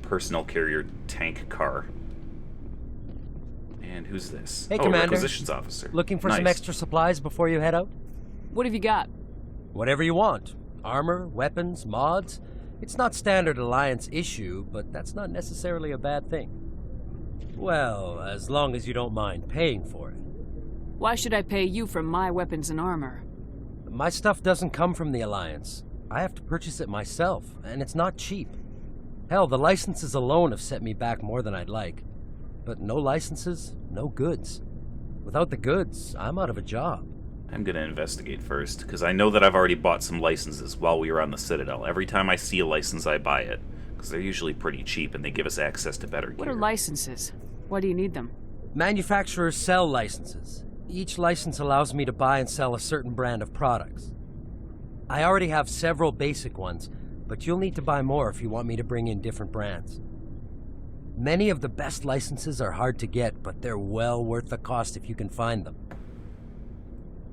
personal carrier tank car. And who's this? Hey, oh, Commander. Requisitions officer. Looking for Nice. some extra supplies before you head out? What have you got? Whatever you want. Armor, weapons, mods. It's not standard Alliance issue, but that's not necessarily a bad thing. Well, as long as you don't mind paying for it. Why should I pay you for my weapons and armor? My stuff doesn't come from the Alliance. I have to purchase it myself, and it's not cheap. Hell, the licenses alone have set me back more than I'd like. But no licenses, no goods. Without the goods, I'm out of a job. I'm gonna investigate first, because I know that I've already bought some licenses while we were on the Citadel. Every time I see a license, I buy it, because they're usually pretty cheap and they give us access to better gear. What are licenses? Why do you need them? Manufacturers sell licenses. Each license allows me to buy and sell a certain brand of products. I already have several basic ones, but you'll need to buy more if you want me to bring in different brands. Many of the best licenses are hard to get, but they're well worth the cost if you can find them.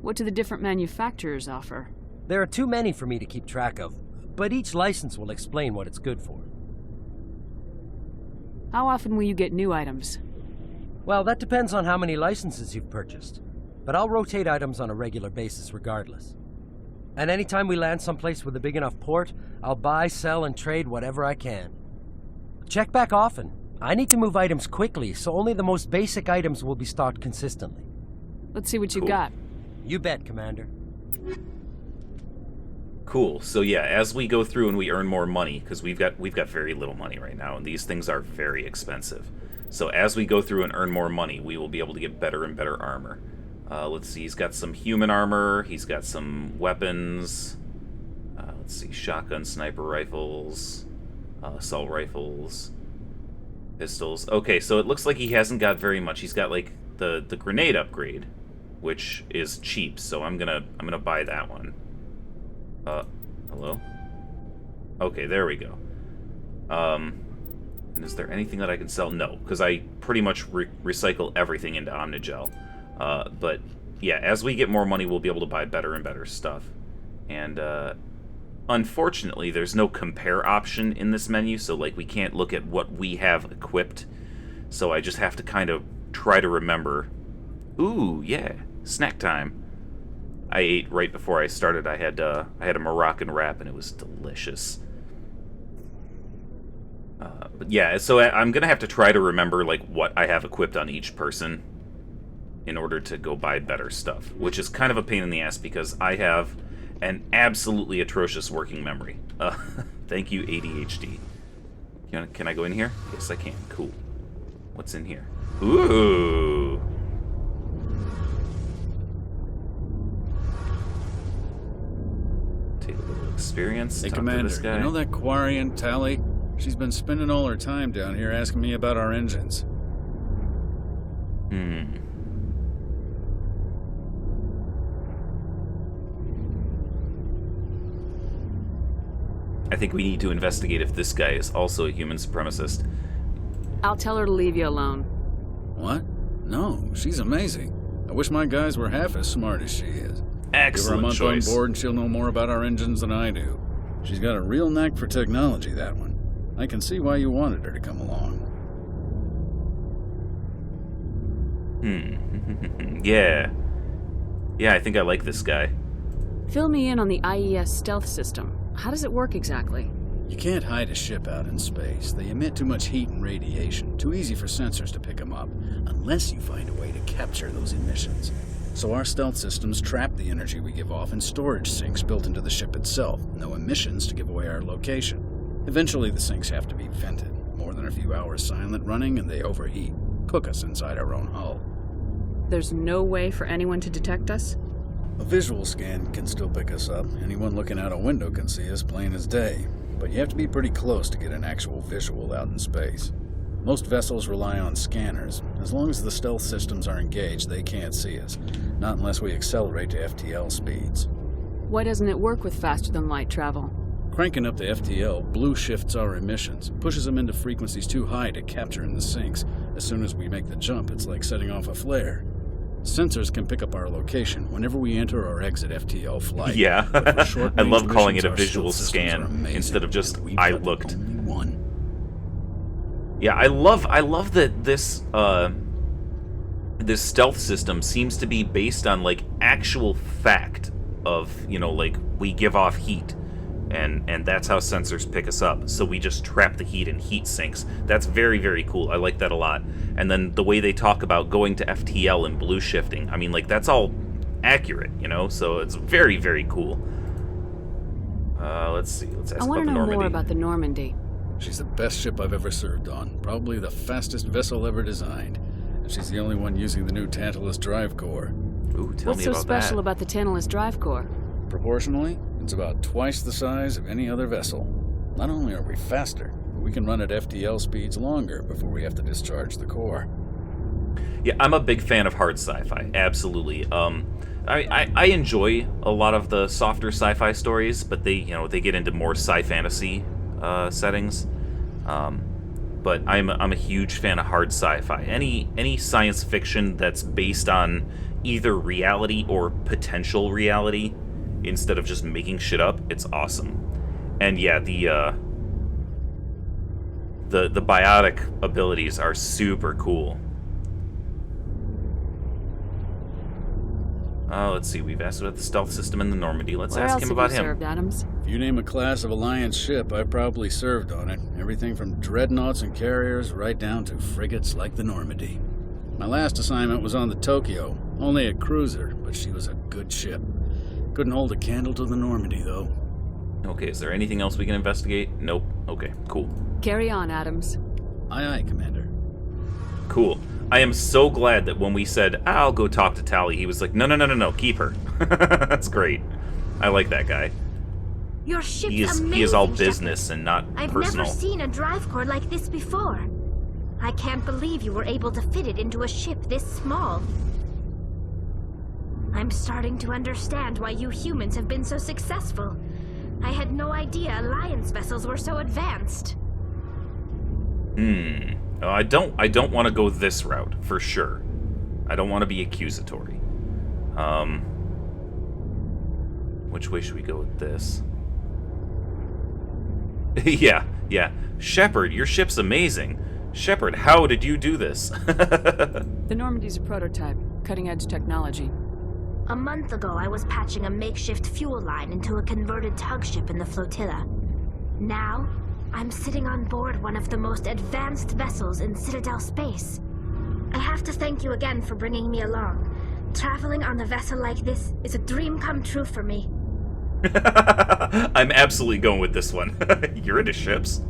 What do the different manufacturers offer? There are too many for me to keep track of, but each license will explain what it's good for. How often will you get new items? Well, that depends on how many licenses you've purchased, but I'll rotate items on a regular basis regardless. And anytime we land someplace with a big enough port, I'll buy, sell, and trade whatever I can. Check back often. I need to move items quickly, so only the most basic items will be stocked consistently. Let's see what you got. You bet, Commander. Cool. So yeah, as we go through and we earn more money, because we've got very little money right now, and these things are very expensive. So as we go through and earn more money, we will be able to get better and better armor. Let's see, he's got some human armor, he's got some weapons. Let's see, shotgun, sniper rifles, assault rifles, pistols. Okay, so it looks like he hasn't got very much. He's got like the grenade upgrade, which is cheap, so I'm gonna buy that one. Hello? Okay, there we go. And is there anything that I can sell? No, because I pretty much recycle everything into Omnigel. But yeah, as we get more money, we'll be able to buy better and better stuff. And unfortunately, there's no compare option in this menu, so like we can't look at what we have equipped. So I just have to kind of try to remember. Ooh, yeah, snack time. I ate right before I started. I had a Moroccan wrap, and it was delicious. But yeah, so I'm gonna have to try to remember like what I have equipped on each person in order to go buy better stuff, which is kind of a pain in the ass because I have an absolutely atrocious working memory. Thank you, ADHD. Can I go in here? Yes, I can. Cool. What's in here? Ooh. Take a little experience. Hey, talk Commander, to this guy. you know that Quarian Tally? She's been spending all her time down here asking me about our engines. I think we need to investigate if this guy is also a human supremacist. I'll tell her to leave you alone. What? No, she's amazing. I wish my guys were half as smart as she is. Excellent Give her a month choice. on board and she'll know more about our engines than I do. She's got a real knack for technology, that one. I can see why you wanted her to come along. Yeah. Yeah, I think I like this guy. Fill me in on the IES stealth system. How does it work exactly? You can't hide a ship out in space. They emit too much heat and radiation. Too easy for sensors to pick them up, unless you find a way to capture those emissions. So our stealth systems trap the energy we give off in storage sinks built into the ship itself. No emissions to give away our location. Eventually the sinks have to be vented. More than a few hours silent running and they overheat. Cook us inside our own hull. There's no way for anyone to detect us? A visual scan can still pick us up. Anyone looking out a window can see us plain as day. But you have to be pretty close to get an actual visual out in space. Most vessels rely on scanners. As long as the stealth systems are engaged, they can't see us. Not unless we accelerate to FTL speeds. Why doesn't it work with faster-than-light travel? Cranking up to FTL blue shifts our emissions, pushes them into frequencies too high to capture in the sinks. As soon as we make the jump, it's like setting off a flare. Sensors can pick up our location whenever we enter or exit FTL flight. Yeah, I love calling it a visual scan instead of just I looked. Yeah, I love that this this stealth system seems to be based on like actual fact of, you know, like we give off heat and that's how sensors pick us up. So we just trap the heat in heat sinks. That's very, very cool. I like that a lot. And then the way they talk about going to FTL and blue shifting, I mean, like, that's all accurate, you know? So it's very, very cool. Let's see. Let's ask about the Normandy. I want to know more about the Normandy. She's the best ship I've ever served on. Probably the fastest vessel ever designed. And she's the only one using the new Tantalus drive core. Ooh, tell me about that. What's so special about the Tantalus drive core? Proportionally, it's about twice the size of any other vessel. Not only are we faster, but we can run at FTL speeds longer before we have to discharge the core. Yeah, I'm a big fan of hard sci-fi, absolutely. I enjoy a lot of the softer sci-fi stories, but they get into more sci-fantasy settings. But I'm a huge fan of hard sci-fi. Any science fiction that's based on either reality or potential reality, instead of just making shit up, it's awesome. And yeah, the biotic abilities are super cool. Let's see, we've asked about the stealth system in the Normandy. Let's ask him about him. Served, Adams? If you name a class of Alliance ship, I probably served on it. Everything from dreadnoughts and carriers right down to frigates like the Normandy. My last assignment was on the Tokyo, only a cruiser, but she was a good ship. Couldn't hold a candle to the Normandy, though. Okay, is there anything else we can investigate? Nope. Okay, cool. Carry on, Adams. Aye, aye, Commander. Cool. I am so glad that when we said, I'll go talk to Tally, he was like, no, keep her. That's great. I like that guy. Your ship's amazing, he is all business and not personal. I've never seen a drive core like this before. I can't believe you were able to fit it into a ship this small. I'm starting to understand why you humans have been so successful. I had no idea Alliance vessels were so advanced. I don't want to go this route, for sure. I don't want to be accusatory. Which way should we go with this? yeah. Shepard, your ship's amazing. Shepard, how did you do this? The Normandy's a prototype, cutting-edge technology. A month ago, I was patching a makeshift fuel line into a converted tug ship in the flotilla. Now, I'm sitting on board one of the most advanced vessels in Citadel space. I have to thank you again for bringing me along. Traveling on a vessel like this is a dream come true for me. I'm absolutely going with this one. You're into ships.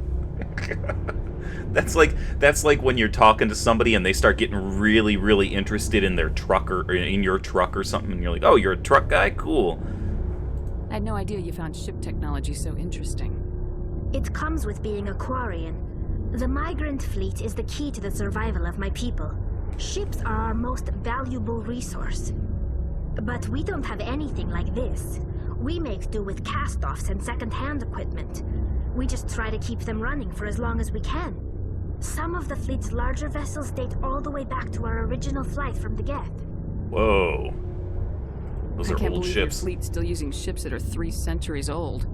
That's like when you're talking to somebody and they start getting really, really interested in their truck or in your truck or something, and you're like, oh, you're a truck guy? Cool. I had no idea you found ship technology so interesting. It comes with being a Quarian. The migrant fleet is the key to the survival of my people. Ships are our most valuable resource. But we don't have anything like this. We make do with cast-offs and second-hand equipment. We just try to keep them running for as long as we can. Some of the fleet's larger vessels date all the way back to our original flight from the Geth. Whoa. Those are old ships. I can't believe your fleet's still using ships that are 3 centuries old.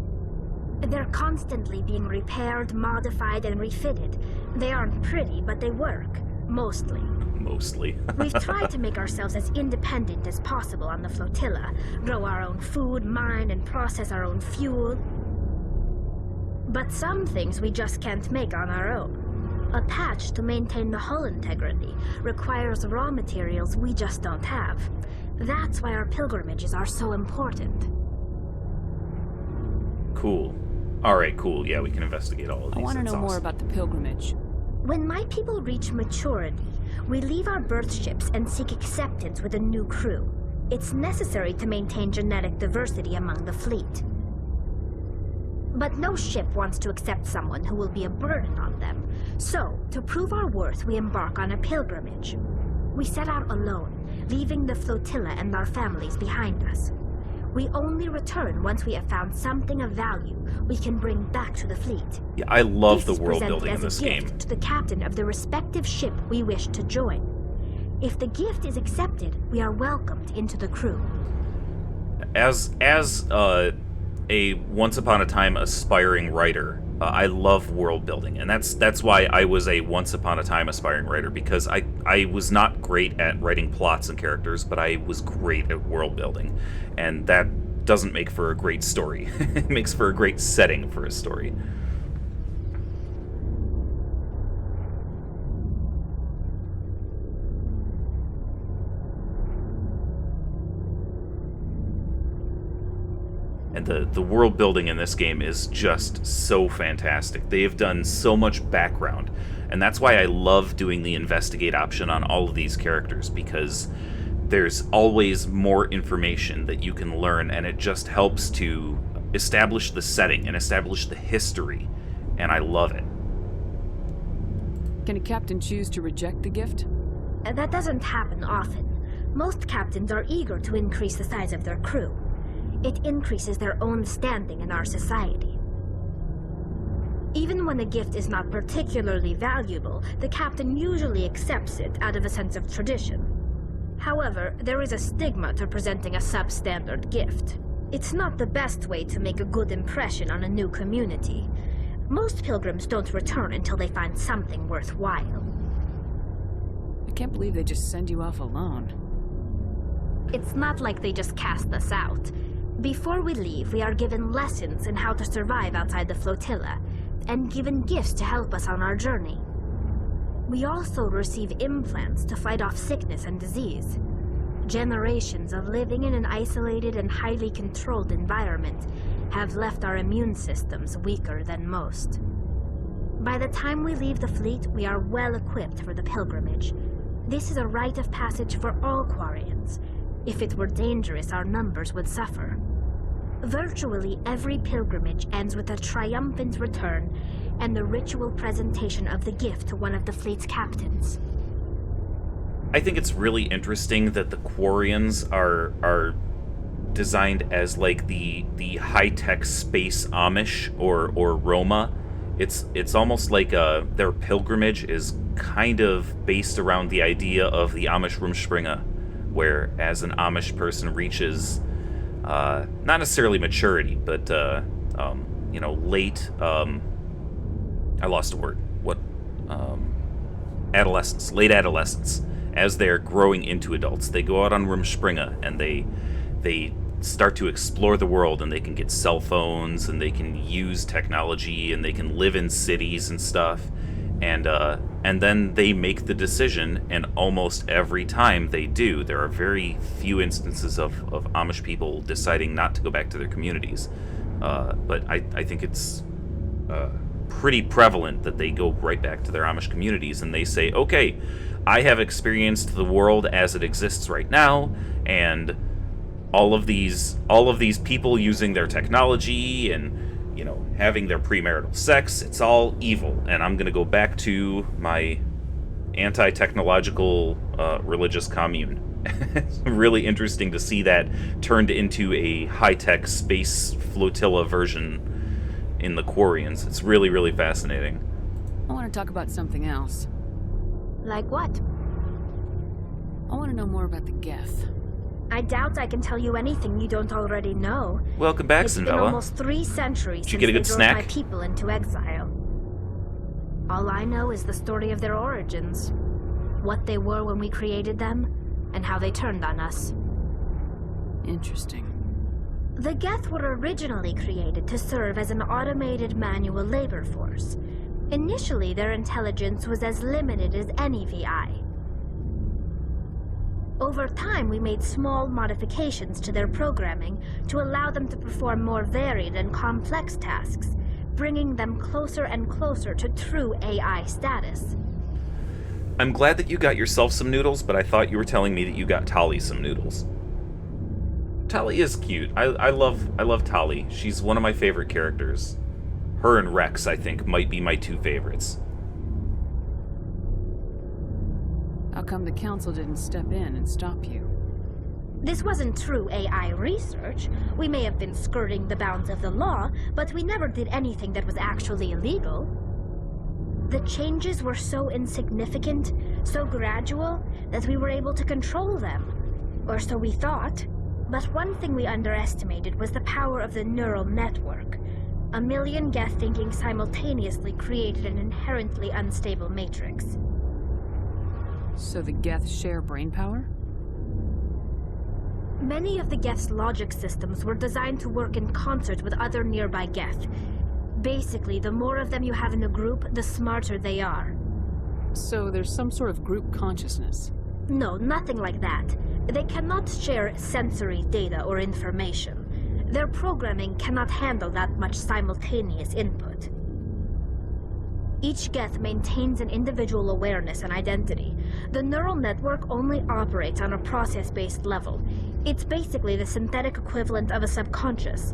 They're constantly being repaired, modified, and refitted. They aren't pretty, but they work. Mostly. Mostly. We've tried to make ourselves as independent as possible on the flotilla, grow our own food, mine and process our own fuel. But some things we just can't make on our own. A patch to maintain the hull integrity requires raw materials we just don't have. That's why our pilgrimages are so important. Cool. Alright, cool. Yeah, we can investigate all of these. I want to know more awesome. about the pilgrimage. When my people reach maturity, we leave our birth ships and seek acceptance with a new crew. It's necessary to maintain genetic diversity among the fleet. But no ship wants to accept someone who will be a burden on them. So, to prove our worth, we embark on a pilgrimage. We set out alone, leaving the flotilla and our families behind us. We only return once we have found something of value we can bring back to the fleet. Yeah, I love This the is world presented building in as a this gift game. to the captain of the respective ship we wish to join. If the gift is accepted, we are welcomed into the crew. As a once upon a time aspiring writer, I love world building, and that's why I was a once upon a time aspiring writer, because I was not great at writing plots and characters, but I was great at world building, and that doesn't make for a great story. It makes for a great setting for a story. And the world building in this game is just so fantastic. They have done so much background, and that's why I love doing the investigate option on all of these characters, because there's always more information that you can learn, and it just helps to establish the setting and establish the history, and I love it. Can a captain choose to reject the gift? That doesn't happen often. Most captains are eager to increase the size of their crew. It increases their own standing in our society. Even when a gift is not particularly valuable, the captain usually accepts it out of a sense of tradition. However, there is a stigma to presenting a substandard gift. It's not the best way to make a good impression on a new community. Most pilgrims don't return until they find something worthwhile. I can't believe they just send you off alone. It's not like they just cast us out. Before we leave, we are given lessons in how to survive outside the flotilla, and given gifts to help us on our journey. We also receive implants to fight off sickness and disease. Generations of living in an isolated and highly controlled environment have left our immune systems weaker than most. By the time we leave the fleet, we are well equipped for the pilgrimage. This is a rite of passage for all Quarians. If it were dangerous, our numbers would suffer. Virtually every pilgrimage ends with a triumphant return and the ritual presentation of the gift to one of the fleet's captains. I think it's really interesting that the Quarians are designed as like the high-tech space Amish or Roma. It's almost like their pilgrimage is kind of based around the idea of the Amish Rumspringa, where as an Amish person reaches not necessarily maturity, but late I lost a word. Adolescence, late adolescence. As they're growing into adults, they go out on Rumspringa and they start to explore the world, and they can get cell phones, and they can use technology, and they can live in cities and stuff. And then they make the decision, and almost every time they do, there are very few instances of Amish people deciding not to go back to their communities. But I think it's pretty prevalent that they go right back to their Amish communities, and they say, okay, I have experienced the world as it exists right now, and all of these people using their technology and having their premarital sex, it's all evil, and I'm going to go back to my anti-technological religious commune. It's really interesting to see that turned into a high-tech space flotilla version in the Quarians. It's really, really fascinating. I want to talk about something else. Like what? I want to know more about the Geth. I doubt I can tell you anything you don't already know. Welcome back, It's been Sinvella. almost 3 centuries Did you since get a they good drove snack? my people into exile. All I know is the story of their origins. what they were when we created them, and how they turned on us. Interesting. The Geth were originally created to serve as an automated manual labor force. Initially, their intelligence was as limited as any VI. Over time, we made small modifications to their programming to allow them to perform more varied and complex tasks, bringing them closer and closer to true AI status. I'm glad that you got yourself some noodles, but I thought you were telling me that you got Tali some noodles. Tali is cute. I love Tali. She's one of my favorite characters. Her and Rex, I think, might be my two favorites. How come the Council didn't step in and stop you? This wasn't true AI research. We may have been skirting the bounds of the law, but we never did anything that was actually illegal. The changes were so insignificant, so gradual, that we were able to control them. Or so we thought. But one thing we underestimated was the power of the neural network. A million Geth thinking simultaneously created an inherently unstable matrix. So the Geth share brain power? Many of the Geth's logic systems were designed to work in concert with other nearby Geth. Basically, the more of them you have in a group, the smarter they are. So there's some sort of group consciousness? No, nothing like that. They cannot share sensory data or information. Their programming cannot handle that much simultaneous input. Each Geth maintains an individual awareness and identity. The neural network only operates on a process-based level. It's basically the synthetic equivalent of a subconscious.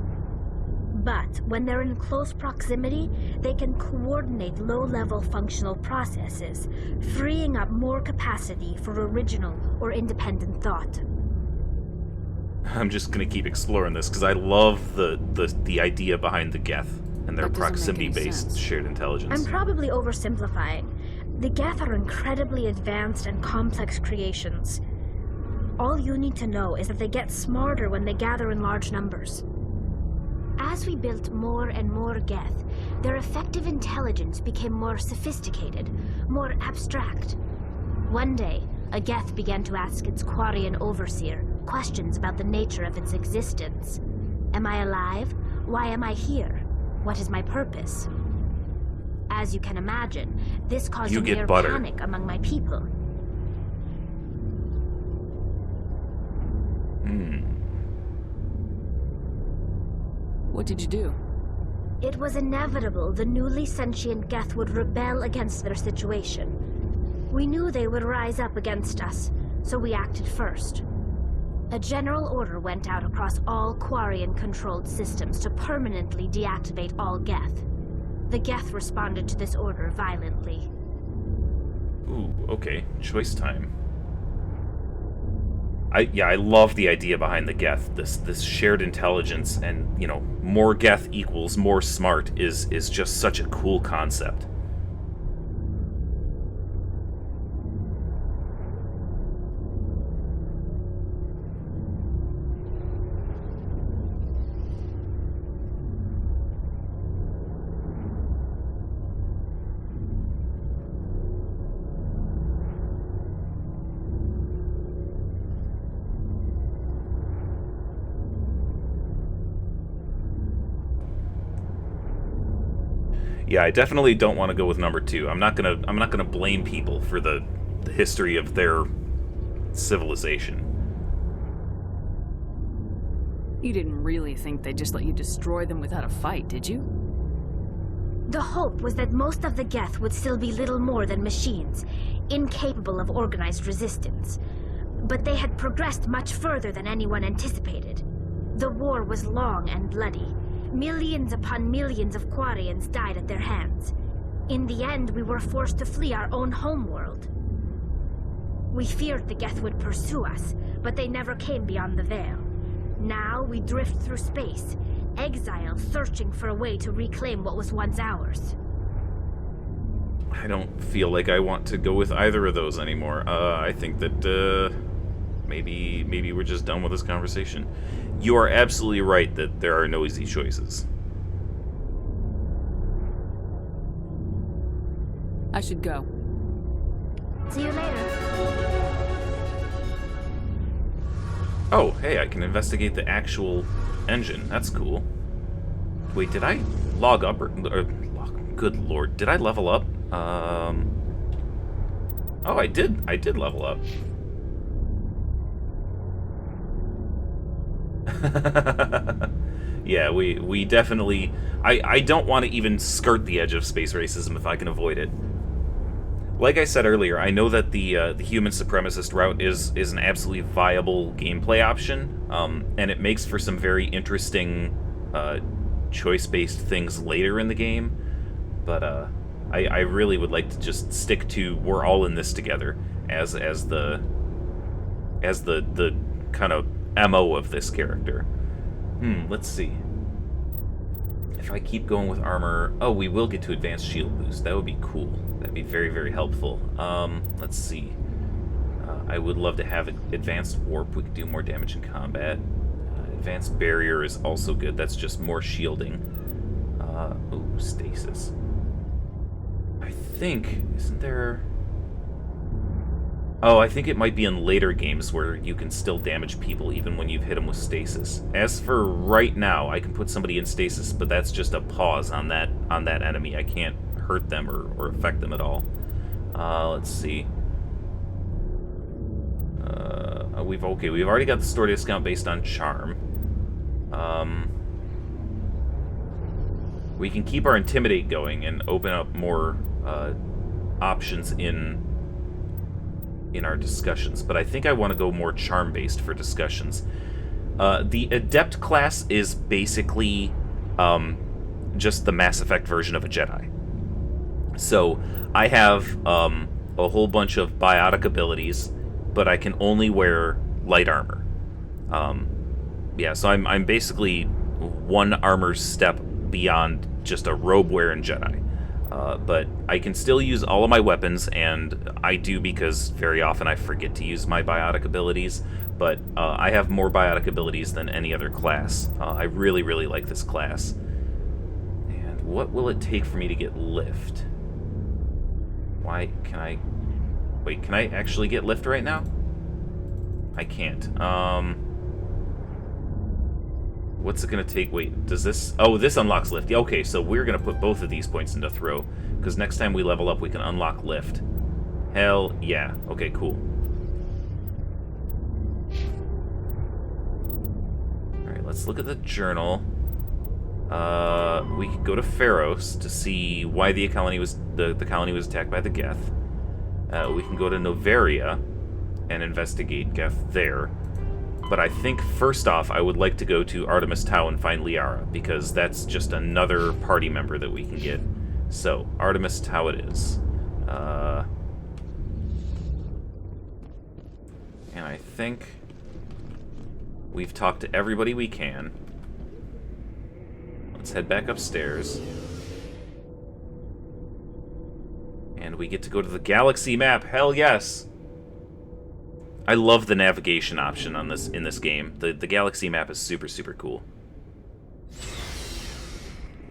But when they're in close proximity, they can coordinate low-level functional processes, freeing up more capacity for original or independent thought. I'm just gonna keep exploring this because I love the idea behind the Geth and their proximity-based shared intelligence. I'm probably oversimplifying. The Geth are incredibly advanced and complex creations. All you need to know is that they get smarter when they gather in large numbers. As we built more and more Geth, their effective intelligence became more sophisticated, more abstract. One day, a Geth began to ask its Quarian overseer questions about the nature of its existence. Am I alive? Why am I here? What is my purpose? As you can imagine, this caused a near panic among my people. What did you do? It was inevitable the newly sentient Geth would rebel against their situation. We knew they would rise up against us, so we acted first. A general order went out across all Quarian-controlled systems to permanently deactivate all Geth. The Geth responded to this order violently. Ooh, okay. Choice time. I love the idea behind the Geth. This shared intelligence and, you know, more Geth equals more smart is just such a cool concept. Yeah, I definitely don't want to go with number 2. I'm not gonna blame people for the history of their civilization. You didn't really think they'd just let you destroy them without a fight, did you? The hope was that most of the Geth would still be little more than machines, incapable of organized resistance. But they had progressed much further than anyone anticipated. The war was long and bloody. Millions upon millions of Quarians died at their hands. In the end, we were forced to flee our own homeworld. We feared the Geth would pursue us, but they never came beyond the Veil. Now we drift through space, exile searching for a way to reclaim what was once ours. I don't feel like I want to go with either of those anymore. I think that maybe we're just done with this conversation. You are absolutely right that there are no easy choices. I should go. See you later. Oh, hey, I can investigate the actual engine. That's cool. Wait, did I log up or good lord, did I level up? Oh, I did. I did level up. Yeah, we definitely... I don't want to even skirt the edge of space racism if I can avoid it. Like I said earlier, I know that the human supremacist route is an absolutely viable gameplay option, and it makes for some very interesting choice-based things later in the game, but I really would like to just stick to we're all in this together as the kind of MO of this character. Let's see. If I keep going with armor... Oh, we will get to advanced shield boost. That would be cool. That'd be very, very helpful. Let's see. I would love to have advanced warp. We could do more damage in combat. Advanced barrier is also good. That's just more shielding. Ooh, stasis. I think... Isn't there... Oh, I think it might be in later games where you can still damage people even when you've hit them with stasis. As for right now, I can put somebody in stasis, but that's just a pause on that enemy. I can't hurt them or affect them at all. Let's see. We've already got the store discount based on charm. We can keep our intimidate going and open up more options in our discussions, but I think I want to go more charm-based for discussions. The Adept class is basically just the Mass Effect version of a Jedi. So I have a whole bunch of biotic abilities, but I can only wear light armor. Yeah, so I'm basically one armor step beyond just a robe-wearing Jedi. But I can still use all of my weapons, and I do because very often I forget to use my biotic abilities, but I have more biotic abilities than any other class. I really, really like this class. And what will it take for me to get lift? Why can I... Wait, can I actually get lift right now? I can't. What's it going to take? Wait, does this... Oh, this unlocks lift. Okay, so we're going to put both of these points into throw, because next time we level up, we can unlock lift. Hell yeah. Okay, cool. Alright, let's look at the journal. We could go to Pharos to see why the colony was attacked by the Geth. We can go to Noveria and investigate Geth there. But I think, first off, I would like to go to Artemis Tau and find Liara, because that's just another party member that we can get. So, Artemis Tau it is. And I think we've talked to everybody we can. Let's head back upstairs. And we get to go to the galaxy map. Hell yes! I love the navigation option on in this game. The galaxy map is super, super cool.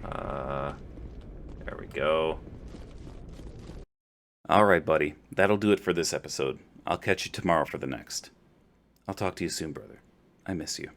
There we go. Alright, buddy. That'll do it for this episode. I'll catch you tomorrow for the next. I'll talk to you soon, brother. I miss you.